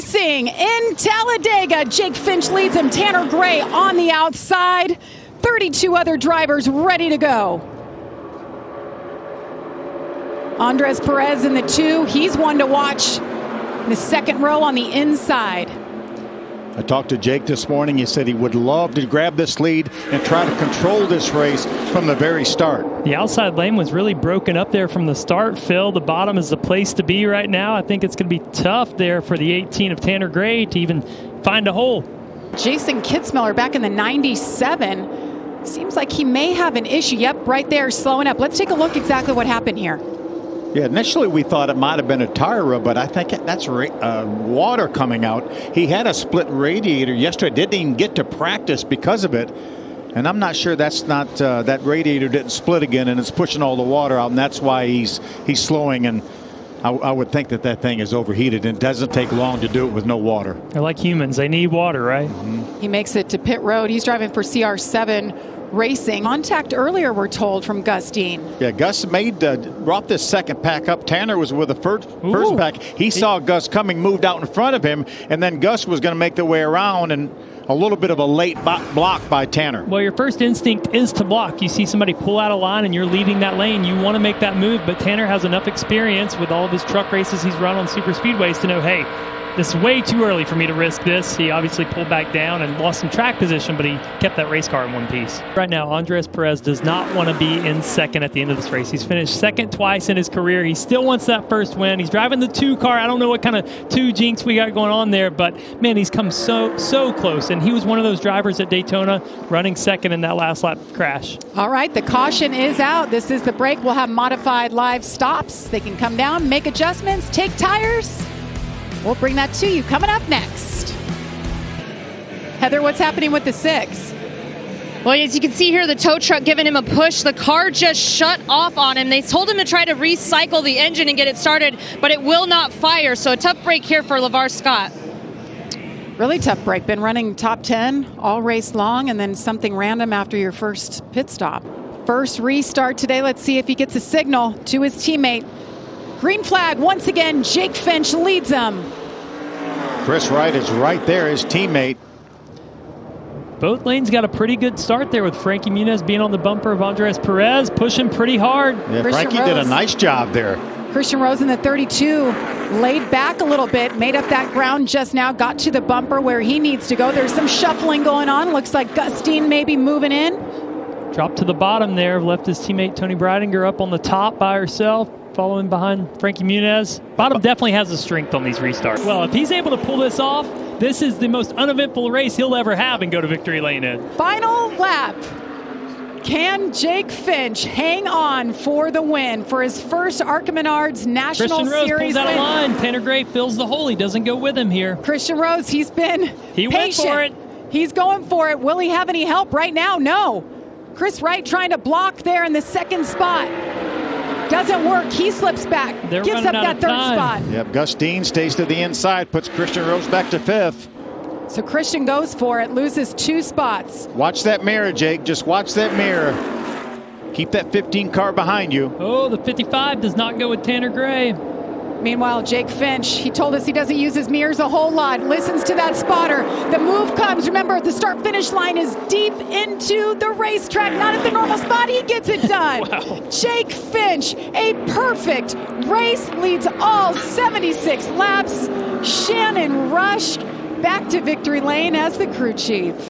racing in Talladega. Jake Finch leads him. Tanner Gray on the outside. 32 other drivers ready to go. Andres Perez in the 2. He's one to watch in the second row on the inside. I talked to Jake this morning. He said he would love to grab this lead and try to control this race from the very start. The outside lane was really broken up there from the start, Phil. The bottom is the place to be right now. I think it's going to be tough there for the 18 of Tanner Gray to even find a hole. Jason Kitzmiller back in the 97. Seems like he may have an issue. Yep, right there, slowing up. Let's take a look exactly what happened here. Yeah, initially we thought it might have been a tire rub, but I think that's water coming out. He had a split radiator yesterday, didn't even get to practice because of it. And I'm not sure that's not that radiator didn't split again, and it's pushing all the water out, and that's why he's slowing. And I would think that thing is overheated, and it doesn't take long to do it with no water. They're like humans. They need water, right? Mm-hmm. He makes it to pit road. He's driving for CR7 Racing. Contact earlier, we're told, from Gus Dean. Yeah, Gus brought this second pack up. Tanner was with the first pack. He saw Gus coming, moved out in front of him, and then Gus was going to make the way around, and a little bit of a late block by Tanner. Well, your first instinct is to block. You see somebody pull out a line and you're leading that lane. You want to make that move, but Tanner has enough experience with all of his truck races he's run on super speedways to know, hey, this is way too early for me to risk this. He obviously pulled back down and lost some track position, but he kept that race car in one piece. Right now, Andres Perez does not want to be in second at the end of this race. He's finished second twice in his career. He still wants that first win. He's driving the 2 car. I don't know what kind of 2 jinx we got going on there, but man, he's come so close. And he was one of those drivers at Daytona running second in that last lap crash. All right, the caution is out. This is the break. We'll have modified live stops. They can come down, make adjustments, take tires. We'll bring that to you coming up next. Heather, what's happening with the 6? Well, as you can see here, the tow truck giving him a push. The car just shut off on him. They told him to try to recycle the engine and get it started, but it will not fire. So a tough break here for LeVar Scott. Really tough break. Been running top 10 all race long, and then something random after your first pit stop. First restart today. Let's see if he gets a signal to his teammate. Green flag once again. Jake Finch leads him. Chris Wright is right there, his teammate. Both lanes got a pretty good start there with Frankie Muniz being on the bumper of Andres Perez, pushing pretty hard. Yeah, Frankie did a nice job there. Christian Rose in the 32 laid back a little bit, made up that ground just now, got to the bumper where he needs to go. There's some shuffling going on. Looks like Gus Dean maybe moving in. Dropped to the bottom there, left his teammate Tony Breidinger up on the top by herself, following behind Frankie Muniz. Bottom definitely has the strength on these restarts. Well, if he's able to pull this off, this is the most uneventful race he'll ever have and go to victory lane in. Final lap. Can Jake Finch hang on for the win for his first ARCA Menards National Christian Rose Series pulls out win? a line. Tanner Gray fills the hole. He doesn't go with him here. Christian Rose, he's been He patient. went for it. He's going for it. Will he have any help right now? No. Chris Wright trying to block there in the second spot. Doesn't work. He slips back. They're gives up that third spot. Yep, Gus Dean stays to the inside, puts Christian Rose back to 5th. So Christian goes for it, loses 2 spots. Watch that mirror, Jake. Just watch that mirror. Keep that 15 car behind you. Oh, the 55 does not go with Tanner Gray. Meanwhile, Jake Finch, he told us he doesn't use his mirrors a whole lot. Listens to that spotter. The move comes. Remember, the start-finish line is deep into the racetrack, not at the normal spot. He gets it done. Wow. Jake Finch, a perfect race, leads all 76 laps. Shannon Rush back to victory lane as the crew chief.